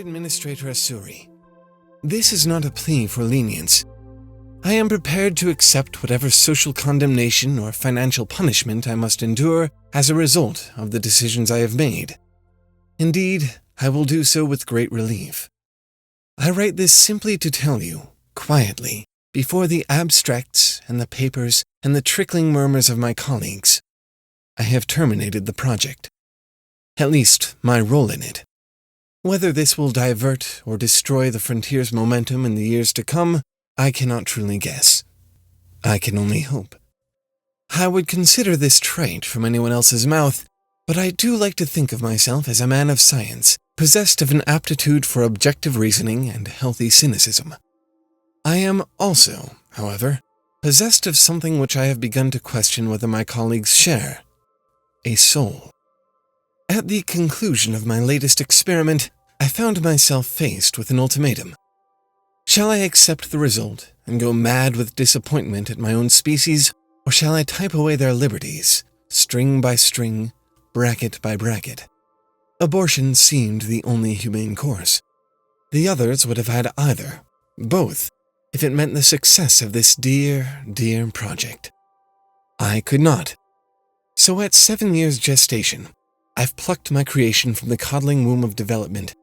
Administrator Asuri, this is not a plea for lenience. I am prepared to accept whatever social condemnation or financial punishment I must endure as a result of the decisions I have made. Indeed, I will do so with great relief. I write this simply to tell you, quietly, before the abstracts and the papers and the trickling murmurs of my colleagues, I have terminated the project. At least, my role in it. Whether this will divert or destroy the frontier's momentum in the years to come, I cannot truly guess. I can only hope. I would consider this trite from anyone else's mouth, but I do like to think of myself as a man of science, possessed of an aptitude for objective reasoning and healthy cynicism. I am also, however, possessed of something which I have begun to question whether my colleagues share: a soul. At the conclusion of my latest experiment, I found myself faced with an ultimatum. Shall I accept the result and go mad with disappointment at my own species, or shall I type away their liberties, string by string, bracket by bracket? Abortion seemed the only humane course. The others would have had either, both, if it meant the success of this dear, dear project. I could not. So at 7 years gestation, I've plucked my creation from the coddling womb of development,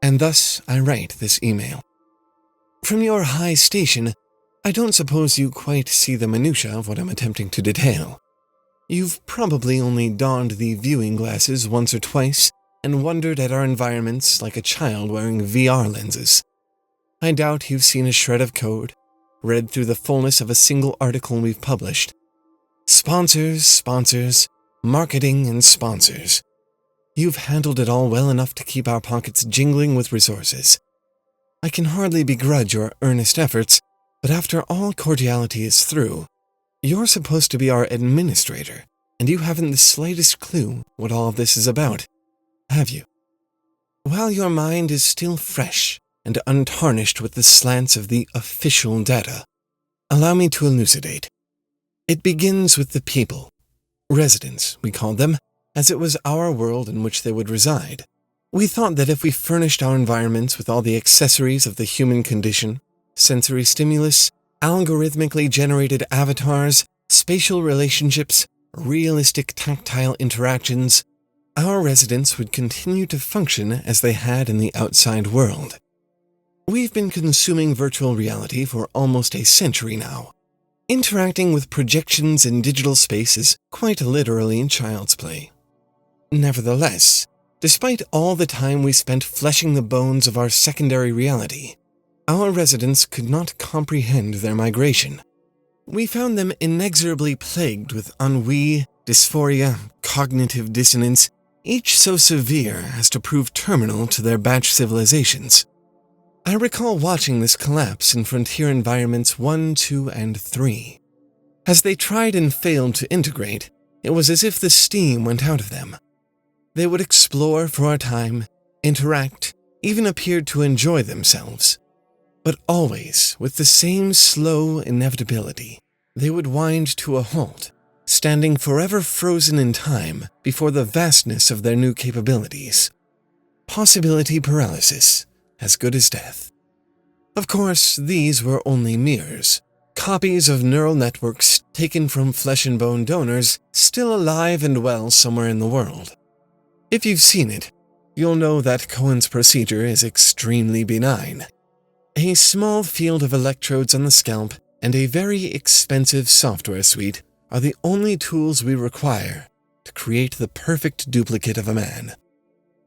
and thus I write this email. From your high station, I don't suppose you quite see the minutiae of what I'm attempting to detail. You've probably only donned the viewing glasses once or twice and wondered at our environments like a child wearing VR lenses. I doubt you've seen a shred of code, read through the fullness of a single article we've published. Sponsors, sponsors, marketing and sponsors. You've handled it all well enough to keep our pockets jingling with resources. I can hardly begrudge your earnest efforts, but after all cordiality is through, you're supposed to be our administrator, and you haven't the slightest clue what all of this is about, have you? While your mind is still fresh and untarnished with the slants of the official data, allow me to elucidate. It begins with the people. Residents, we called them, as it was our world in which they would reside. We thought that if we furnished our environments with all the accessories of the human condition, sensory stimulus, algorithmically generated avatars, spatial relationships, realistic tactile interactions, our residents would continue to function as they had in the outside world. We've been consuming virtual reality for almost a century now. Interacting with projections in digital space is quite literally child's play. Nevertheless, despite all the time we spent fleshing the bones of our secondary reality, our residents could not comprehend their migration. We found them inexorably plagued with ennui, dysphoria, cognitive dissonance, each so severe as to prove terminal to their batch civilizations. I recall watching this collapse in frontier environments 1, 2, and 3. As they tried and failed to integrate, it was as if the steam went out of them. They would explore for a time, interact, even appeared to enjoy themselves. But always, with the same slow inevitability, they would wind to a halt, standing forever frozen in time before the vastness of their new capabilities. Possibility paralysis, as good as death. Of course, these were only mirrors, copies of neural networks taken from flesh and bone donors still alive and well somewhere in the world. If you've seen it, you'll know that Cohen's procedure is extremely benign. A small field of electrodes on the scalp and a very expensive software suite are the only tools we require to create the perfect duplicate of a man.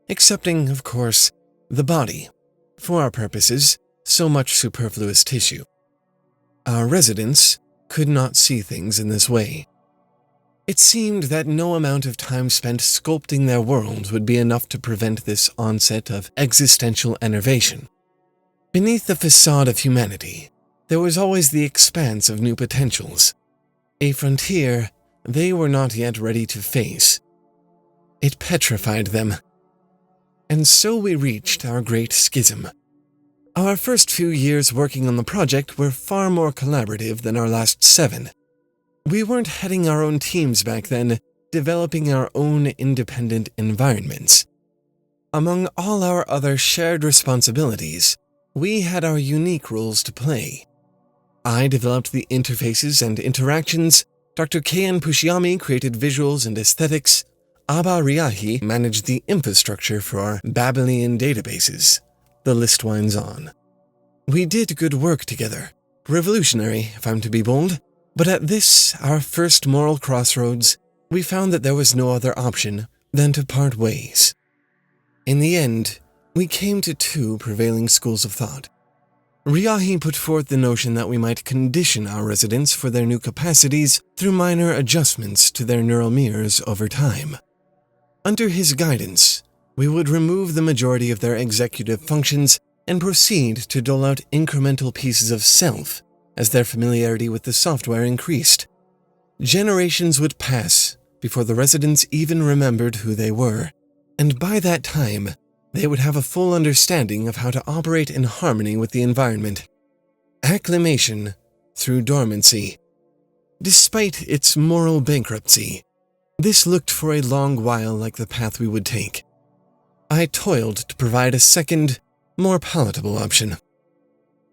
Excepting, of course, the body. For our purposes, so much superfluous tissue. Our residents could not see things in this way. It seemed that no amount of time spent sculpting their world would be enough to prevent this onset of existential enervation. Beneath the facade of humanity, there was always the expanse of new potentials, a frontier they were not yet ready to face. It petrified them. And so we reached our great schism. Our first few years working on the project were far more collaborative than our last 7. We weren't heading our own teams back then, developing our own independent environments. Among all our other shared responsibilities, we had our unique roles to play. I developed the interfaces and interactions, Dr. Keian Pushiyami created visuals and aesthetics, Abba Ryahi managed the infrastructure for our Babylonian databases. The list winds on. We did good work together, revolutionary if I'm to be bold, but at this, our first moral crossroads, we found that there was no other option than to part ways. In the end, we came to two prevailing schools of thought. Ryahi put forth the notion that we might condition our residents for their new capacities through minor adjustments to their neural mirrors over time. Under his guidance, we would remove the majority of their executive functions and proceed to dole out incremental pieces of self as their familiarity with the software increased. Generations would pass before the residents even remembered who they were, and by that time, they would have a full understanding of how to operate in harmony with the environment. Acclimation through dormancy. Despite its moral bankruptcy, this looked for a long while like the path we would take. I toiled to provide a second, more palatable option.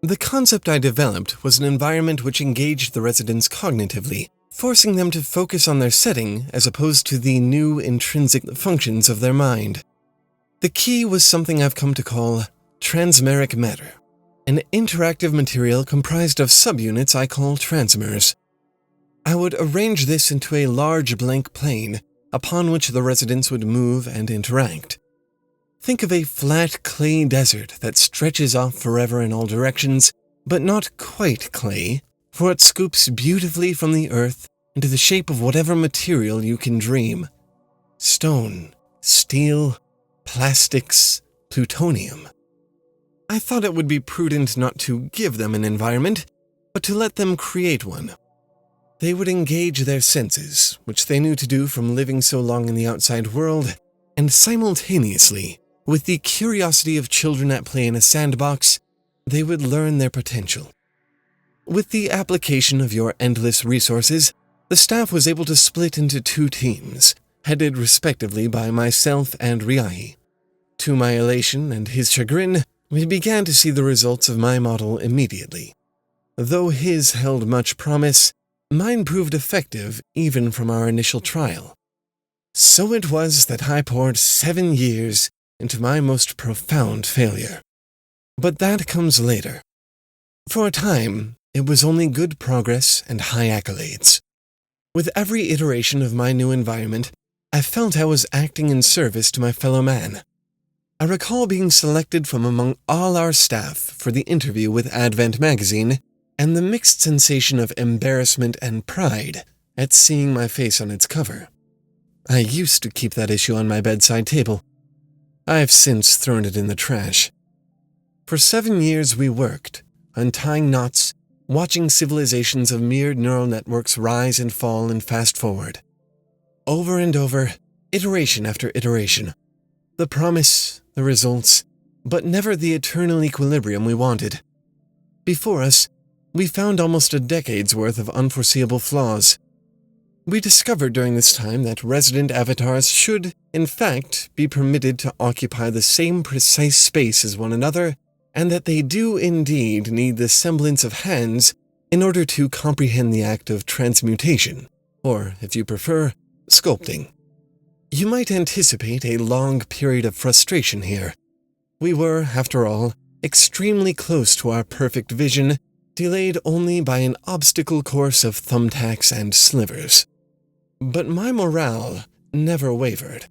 The concept I developed was an environment which engaged the residents cognitively, forcing them to focus on their setting as opposed to the new intrinsic functions of their mind. The key was something I've come to call transmeric matter, an interactive material comprised of subunits I call transmers. I would arrange this into a large blank plane upon which the residents would move and interact. Think of a flat clay desert that stretches off forever in all directions, but not quite clay, for it scoops beautifully from the earth into the shape of whatever material you can dream. Stone, steel, plastics, plutonium. I thought it would be prudent not to give them an environment, but to let them create one. They would engage their senses, which they knew to do from living so long in the outside world, and simultaneously, with the curiosity of children at play in a sandbox, they would learn their potential. With the application of your endless resources, the staff was able to split into two teams, headed respectively by myself and Ryahi. To my elation and his chagrin, we began to see the results of my model immediately. Though his held much promise, mine proved effective even from our initial trial. So it was that I poured 7 years into my most profound failure. But that comes later. For a time, it was only good progress and high accolades. With every iteration of my new environment, I felt I was acting in service to my fellow man. I recall being selected from among all our staff for the interview with Advent magazine, and the mixed sensation of embarrassment and pride at seeing my face on its cover. I used to keep that issue on my bedside table. I have since thrown it in the trash. For 7 years we worked, untying knots, watching civilizations of mirrored neural networks rise and fall and fast forward. Over and over, iteration after iteration. The promise, the results, but never the eternal equilibrium we wanted. Before us, we found almost a decade's worth of unforeseeable flaws. We discovered during this time that resident avatars should, in fact, be permitted to occupy the same precise space as one another, and that they do indeed need the semblance of hands in order to comprehend the act of transmutation, or, if you prefer, sculpting. You might anticipate a long period of frustration here. We were, after all, extremely close to our perfect vision, delayed only by an obstacle course of thumbtacks and slivers. But my morale never wavered.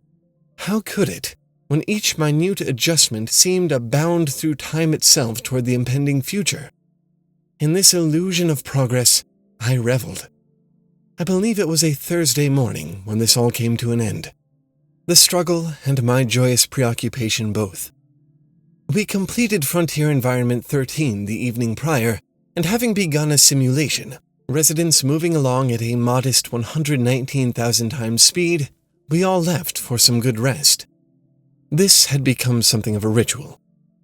How could it, when each minute adjustment seemed a bound through time itself toward the impending future? In this illusion of progress, I reveled. I believe it was a Thursday morning when this all came to an end. The struggle and my joyous preoccupation both. We completed Frontier Environment 13 the evening prior, and having begun a simulation, residents moving along at a modest 119,000 times speed, we all left for some good rest. This had become something of a ritual.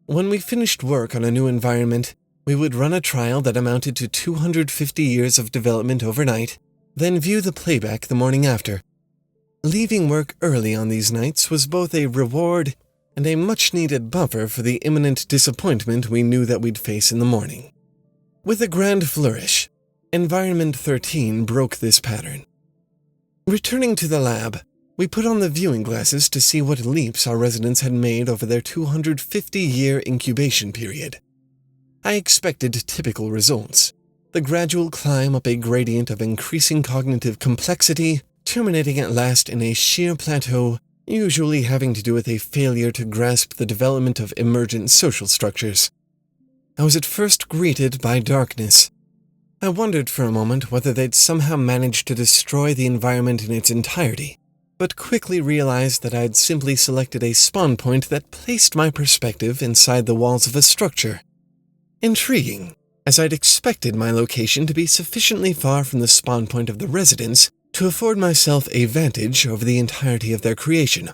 When we finished work on a new environment, we would run a trial that amounted to 250 years of development overnight, then view the playback the morning after. Leaving work early on these nights was both a reward and a much-needed buffer for the imminent disappointment we knew that we'd face in the morning. With a grand flourish, Environment 13 broke this pattern. Returning to the lab, we put on the viewing glasses to see what leaps our residents had made over their 250-year incubation period. I expected typical results: the gradual climb up a gradient of increasing cognitive complexity, terminating at last in a sheer plateau, usually having to do with a failure to grasp the development of emergent social structures. I was at first greeted by darkness. I wondered for a moment whether they'd somehow managed to destroy the environment in its entirety, but quickly realized that I'd simply selected a spawn point that placed my perspective inside the walls of a structure. Intriguing, as I'd expected my location to be sufficiently far from the spawn point of the residents to afford myself a vantage over the entirety of their creation.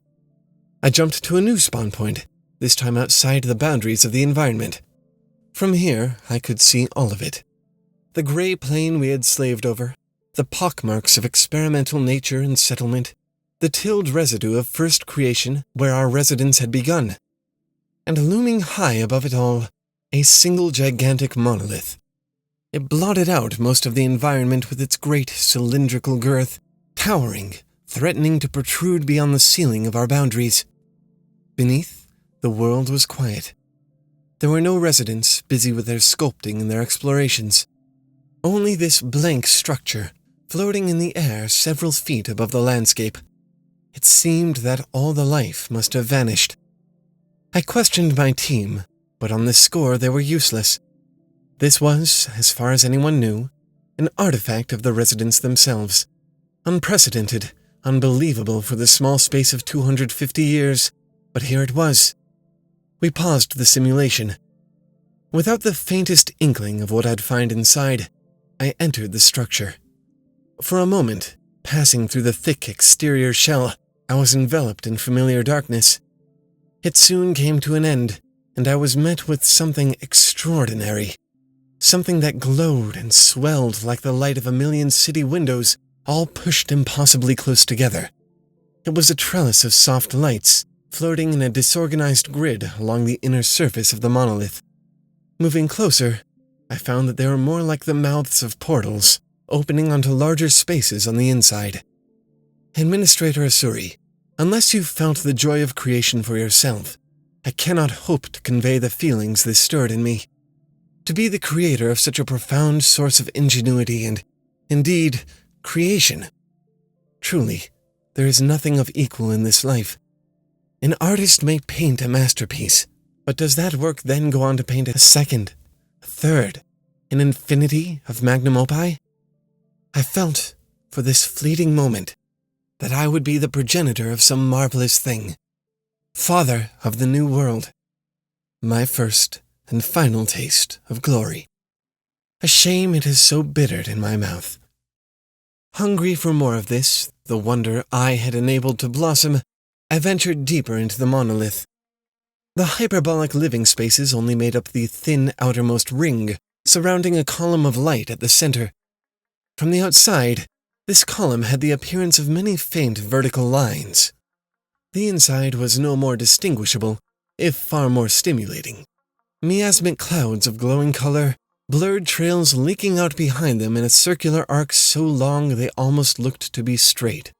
I jumped to a new spawn point, this time outside the boundaries of the environment. From here, I could see all of it. The gray plain we had slaved over, the pockmarks of experimental nature and settlement, the tilled residue of first creation where our residence had begun, and looming high above it all, a single gigantic monolith. It blotted out most of the environment with its great cylindrical girth, towering, threatening to protrude beyond the ceiling of our boundaries. Beneath, the world was quiet. There were no residents busy with their sculpting and their explorations. Only this blank structure, floating in the air several feet above the landscape. It seemed that all the life must have vanished. I questioned my team, but on this score they were useless. This was, as far as anyone knew, an artifact of the residents themselves. Unprecedented, unbelievable for the small space of 250 years, but here it was. We paused the simulation. Without the faintest inkling of what I'd find inside, I entered the structure. For a moment, passing through the thick exterior shell, I was enveloped in familiar darkness. It soon came to an end, and I was met with something extraordinary. Something that glowed and swelled like the light of a million city windows, all pushed impossibly close together. It was a trellis of soft lights, floating in a disorganized grid along the inner surface of the monolith. Moving closer, I found that they were more like the mouths of portals, opening onto larger spaces on the inside. Administrator Asuri, unless you've felt the joy of creation for yourself, I cannot hope to convey the feelings this stirred in me. To be the creator of such a profound source of ingenuity and, indeed, creation. Truly, there is nothing of equal in this life. An artist may paint a masterpiece, but does that work then go on to paint a second, a third, an infinity of magnum opus? I felt, for this fleeting moment, that I would be the progenitor of some marvelous thing, father of the new world, my first and final taste of glory. A shame it is so bittered in my mouth. Hungry for more of this, the wonder I had enabled to blossom, I ventured deeper into the monolith. The hyperbolic living spaces only made up the thin outermost ring, surrounding a column of light at the center. From the outside, this column had the appearance of many faint vertical lines. The inside was no more distinguishable, if far more stimulating. Miasmic clouds of glowing color, blurred trails leaking out behind them in a circular arc so long they almost looked to be straight.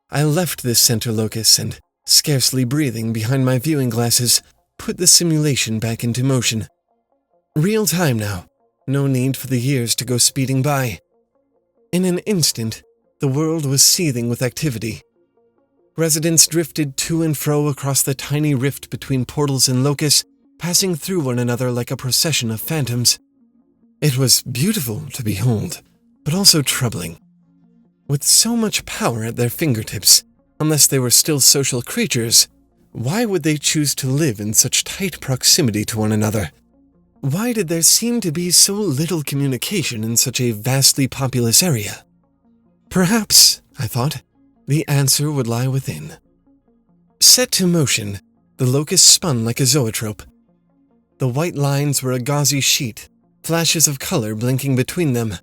I left this center locus and, scarcely breathing behind my viewing glasses, put the simulation back into motion. Real time now, no need for the years to go speeding by. In an instant, the world was seething with activity. Residents drifted to and fro across the tiny rift between portals and locus, passing through one another like a procession of phantoms. It was beautiful to behold, but also troubling. With so much power at their fingertips, unless they were still social creatures, why would they choose to live in such tight proximity to one another? Why did there seem to be so little communication in such a vastly populous area? Perhaps, I thought, the answer would lie within. Set to motion, the locus spun like a zoetrope. The white lines were a gauzy sheet, flashes of color blinking between them.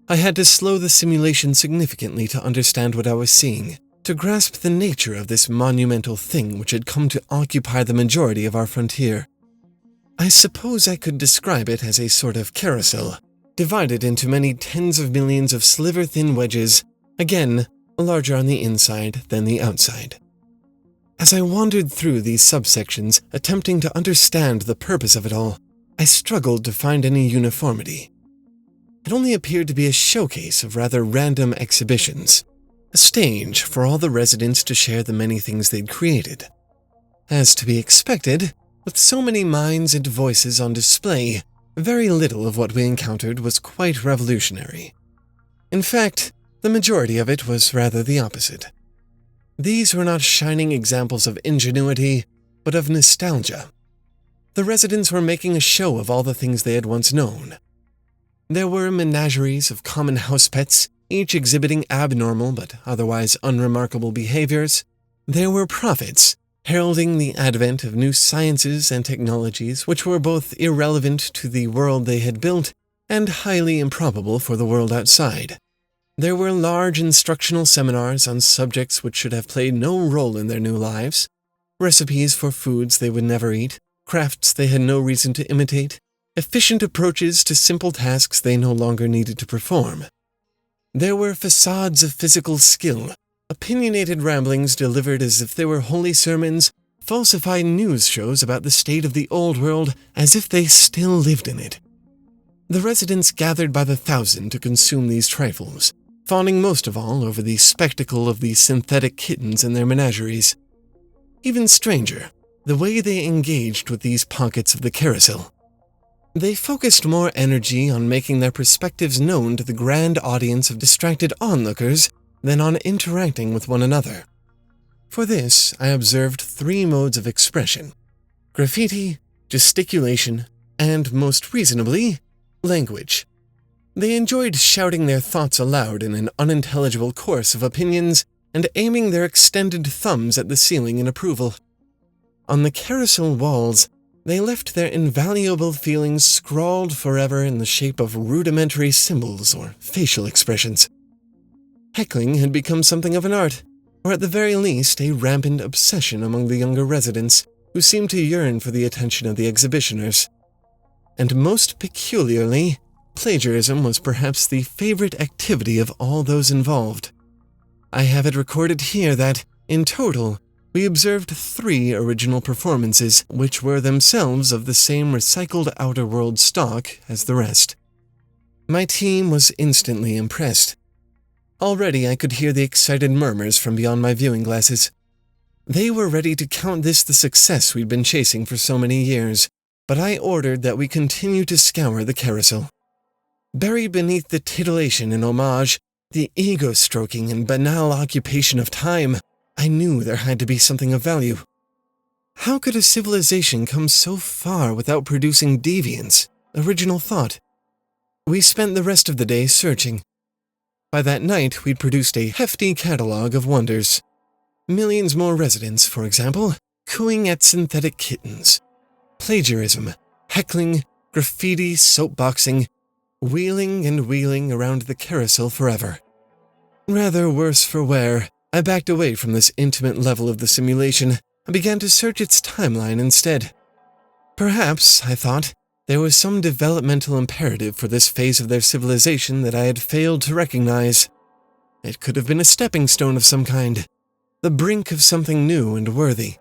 I had to slow the simulation significantly to understand what I was seeing, to grasp the nature of this monumental thing which had come to occupy the majority of our frontier. I suppose I could describe it as a sort of carousel, divided into many tens of millions of sliver-thin wedges, again, larger on the inside than the outside. As I wandered through these subsections, attempting to understand the purpose of it all, I struggled to find any uniformity. It only appeared to be a showcase of rather random exhibitions, a stage for all the residents to share the many things they'd created. As to be expected, with so many minds and voices on display, very little of what we encountered was quite revolutionary. In fact, the majority of it was rather the opposite. These were not shining examples of ingenuity, but of nostalgia. The residents were making a show of all the things they had once known. There were menageries of common house pets, each exhibiting abnormal but otherwise unremarkable behaviors. There were prophets, heralding the advent of new sciences and technologies which were both irrelevant to the world they had built and highly improbable for the world outside. There were large instructional seminars on subjects which should have played no role in their new lives, recipes for foods they would never eat, crafts they had no reason to imitate, efficient approaches to simple tasks they no longer needed to perform. There were facades of physical skill, opinionated ramblings delivered as if they were holy sermons, falsified news shows about the state of the old world as if they still lived in it. The residents gathered by the thousand to consume these trifles, fawning most of all over the spectacle of the synthetic kittens in their menageries. Even stranger, the way they engaged with these pockets of the carousel. They focused more energy on making their perspectives known to the grand audience of distracted onlookers than on interacting with one another. For this, I observed 3 modes of expression: graffiti, gesticulation, and, most reasonably, language. They enjoyed shouting their thoughts aloud in an unintelligible chorus of opinions and aiming their extended thumbs at the ceiling in approval. On the carousel walls, they left their invaluable feelings scrawled forever in the shape of rudimentary symbols or facial expressions. Heckling had become something of an art, or at the very least a rampant obsession among the younger residents, who seemed to yearn for the attention of the exhibitioners. And most peculiarly, plagiarism was perhaps the favorite activity of all those involved. I have it recorded here that, in total, we observed 3 original performances, which were themselves of the same recycled outer world stock as the rest. My team was instantly impressed. Already I could hear the excited murmurs from beyond my viewing glasses. They were ready to count this the success we'd been chasing for so many years, but I ordered that we continue to scour the carousel. Buried beneath the titillation and homage, the ego-stroking and banal occupation of time, I knew there had to be something of value. How could a civilization come so far without producing deviance, original thought? We spent the rest of the day searching. By that night, we'd produced a hefty catalog of wonders. Millions more residents, for example, cooing at synthetic kittens. Plagiarism, heckling, graffiti, soapboxing, wheeling and wheeling around the carousel forever. Rather worse for wear, I backed away from this intimate level of the simulation and began to search its timeline instead. Perhaps, I thought, there was some developmental imperative for this phase of their civilization that I had failed to recognize. It could have been a stepping stone of some kind, the brink of something new and worthy.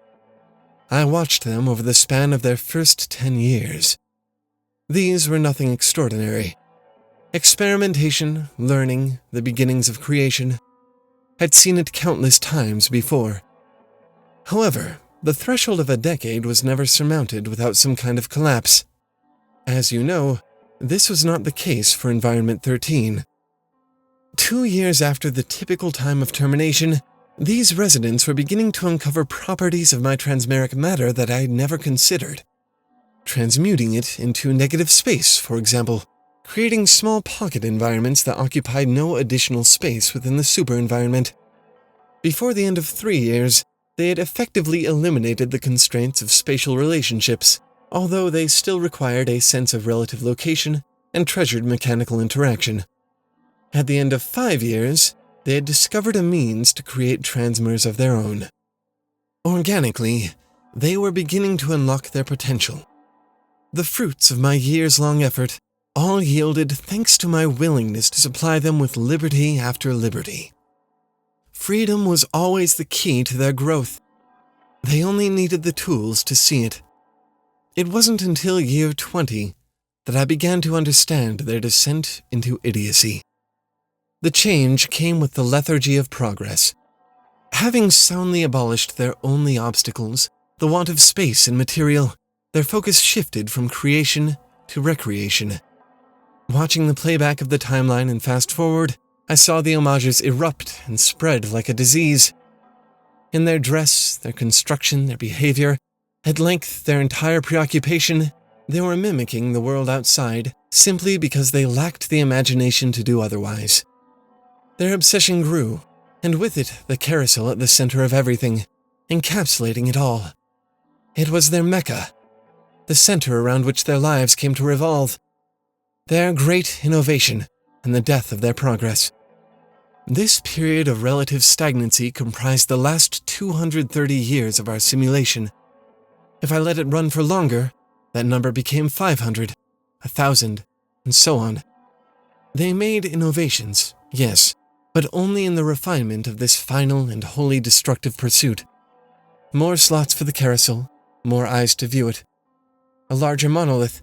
I watched them over the span of their first 10 years. These were nothing extraordinary. Experimentation, learning, the beginnings of creation. Had seen it countless times before. However, the threshold of a decade was never surmounted without some kind of collapse. As you know, this was not the case for Environment 13. 2 years after the typical time of termination, these residents were beginning to uncover properties of my transmeric matter that I had never considered. Transmuting it into negative space, for example, creating small pocket environments that occupied no additional space within the super-environment. Before the end of 3 years, they had effectively eliminated the constraints of spatial relationships, although they still required a sense of relative location and treasured mechanical interaction. At the end of 5 years, they had discovered a means to create transmers of their own. Organically, they were beginning to unlock their potential. The fruits of my years-long effort all yielded thanks to my willingness to supply them with liberty after liberty. Freedom was always the key to their growth. They only needed the tools to see it. It wasn't until year 20 that I began to understand their descent into idiocy. The change came with the lethargy of progress. Having soundly abolished their only obstacles, the want of space and material, their focus shifted from creation to recreation. Watching the playback of the timeline and fast forward, I saw the homages erupt and spread like a disease. In their dress, their construction, their behavior, at length their entire preoccupation, they were mimicking the world outside simply because they lacked the imagination to do otherwise. Their obsession grew, and with it the carousel at the center of everything, encapsulating it all. It was their mecca, the center around which their lives came to revolve, their great innovation and the death of their progress. This period of relative stagnancy comprised the last 230 years of our simulation. If I let it run for longer, that number became 500, 1,000, and so on. They made innovations, yes, but only in the refinement of this final and wholly destructive pursuit. More slots for the carousel, more eyes to view it. A larger monolith,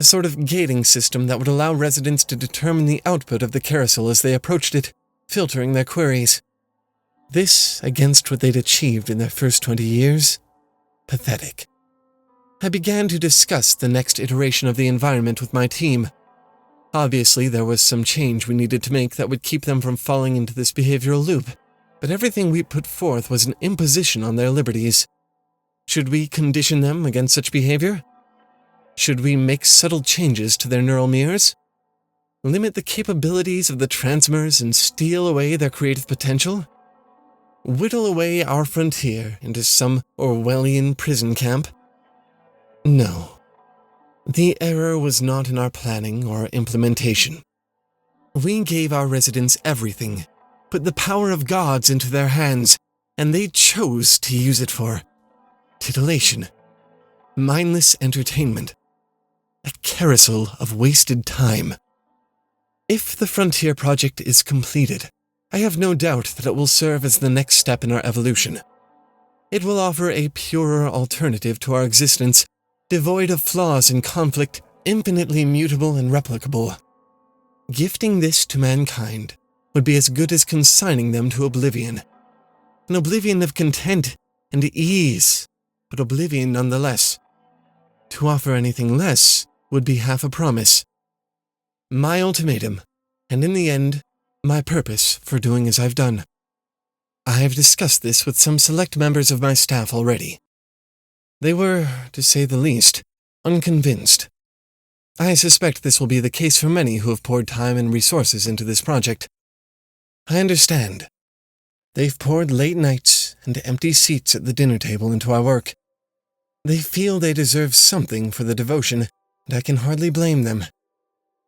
a sort of gating system that would allow residents to determine the output of the carousel as they approached it, filtering their queries. This against what they'd achieved in their first 20 years? Pathetic. I began to discuss the next iteration of the environment with my team. Obviously, there was some change we needed to make that would keep them from falling into this behavioral loop, but everything we put forth was an imposition on their liberties. Should we condition them against such behavior? Should we make subtle changes to their neural mirrors? Limit the capabilities of the transmers and steal away their creative potential? Whittle away our frontier into some Orwellian prison camp? No. The error was not in our planning or implementation. We gave our residents everything, put the power of gods into their hands, and they chose to use it for titillation, mindless entertainment, a carousel of wasted time. If the Frontier Project is completed, I have no doubt that it will serve as the next step in our evolution. It will offer a purer alternative to our existence, devoid of flaws and conflict, infinitely mutable and replicable. Gifting this to mankind would be as good as consigning them to oblivion. An oblivion of content and ease, but oblivion nonetheless. To offer anything less would be half a promise. My ultimatum, and in the end, my purpose for doing as I've done. I have discussed this with some select members of my staff already. They were, to say the least, unconvinced. I suspect this will be the case for many who have poured time and resources into this project. I understand. They've poured late nights and empty seats at the dinner table into our work. They feel they deserve something for the devotion, and I can hardly blame them.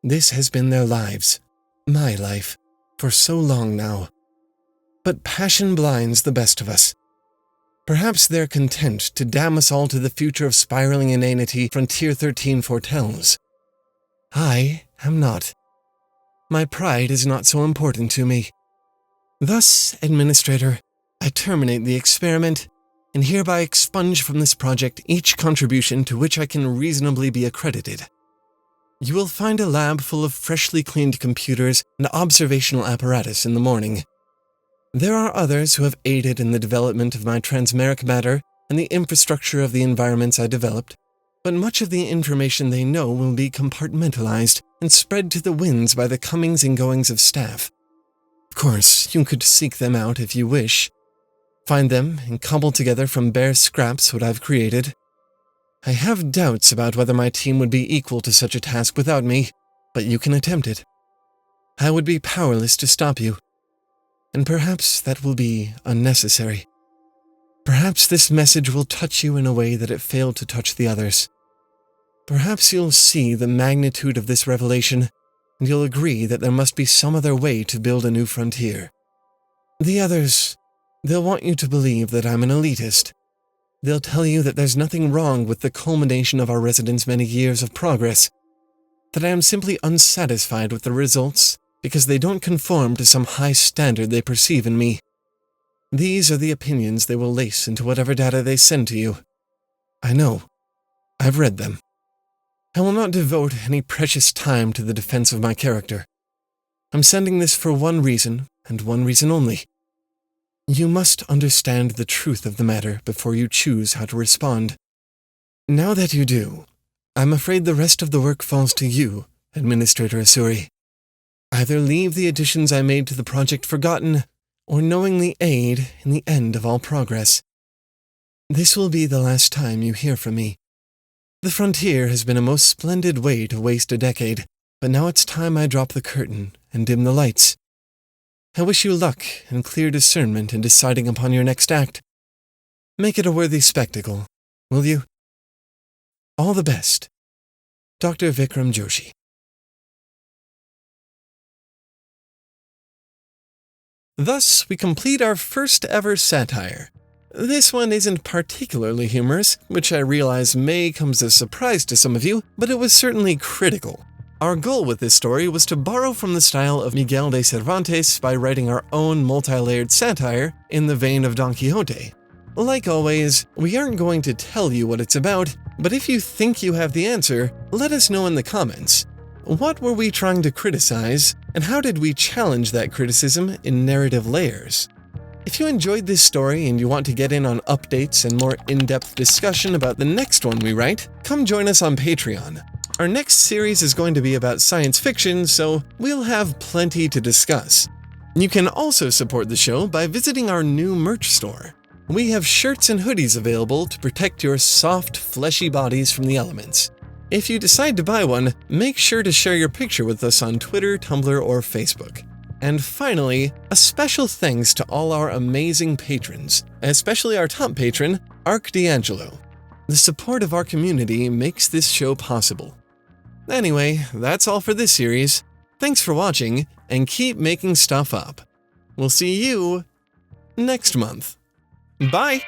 This has been their lives, my life, for so long now. But passion blinds the best of us. Perhaps they're content to damn us all to the future of spiraling inanity Frontier 13 foretells. I am not. My pride is not so important to me. Thus, Administrator, I terminate the experiment and hereby expunge from this project each contribution to which I can reasonably be accredited. You will find a lab full of freshly cleaned computers and observational apparatus in the morning. There are others who have aided in the development of my transmeric matter and the infrastructure of the environments I developed, but much of the information they know will be compartmentalized and spread to the winds by the comings and goings of staff. Of course, you could seek them out if you wish. Find them and cobble together from bare scraps what I've created. I have doubts about whether my team would be equal to such a task without me, but you can attempt it. I would be powerless to stop you. And perhaps that will be unnecessary. Perhaps this message will touch you in a way that it failed to touch the others. Perhaps you'll see the magnitude of this revelation, and you'll agree that there must be some other way to build a new frontier. The others, they'll want you to believe that I'm an elitist. They'll tell you that there's nothing wrong with the culmination of our residents' many years of progress, that I am simply unsatisfied with the results because they don't conform to some high standard they perceive in me. These are the opinions they will lace into whatever data they send to you. I know. I've read them. I will not devote any precious time to the defense of my character. I'm sending this for one reason, and one reason only. You must understand the truth of the matter before you choose how to respond. Now that you do, I'm afraid the rest of the work falls to you, Administrator Asuri. Either leave the additions I made to the project forgotten, or knowingly aid in the end of all progress. This will be the last time you hear from me. The frontier has been a most splendid way to waste a decade, but now it's time I drop the curtain and dim the lights. I wish you luck and clear discernment in deciding upon your next act. Make it a worthy spectacle, will you? All the best. Dr. Vikram Joshi. Thus, we complete our first ever satire. This one isn't particularly humorous, which I realize may come as a surprise to some of you, but it was certainly critical. Our goal with this story was to borrow from the style of Miguel de Cervantes by writing our own multi-layered satire in the vein of Don Quixote. Like always, we aren't going to tell you what it's about, but if you think you have the answer, let us know in the comments. What were we trying to criticize, and how did we challenge that criticism in narrative layers? If you enjoyed this story and you want to get in on updates and more in-depth discussion about the next one we write, come join us on Patreon. Our next series is going to be about science fiction, so we'll have plenty to discuss. You can also support the show by visiting our new merch store. We have shirts and hoodies available to protect your soft, fleshy bodies from the elements. If you decide to buy one, make sure to share your picture with us on Twitter, Tumblr, or Facebook. And finally, a special thanks to all our amazing patrons, especially our top patron, Arc D'Angelo. The support of our community makes this show possible. Anyway, that's all for this series. Thanks for watching, and keep making stuff up. We'll see you next month. Bye!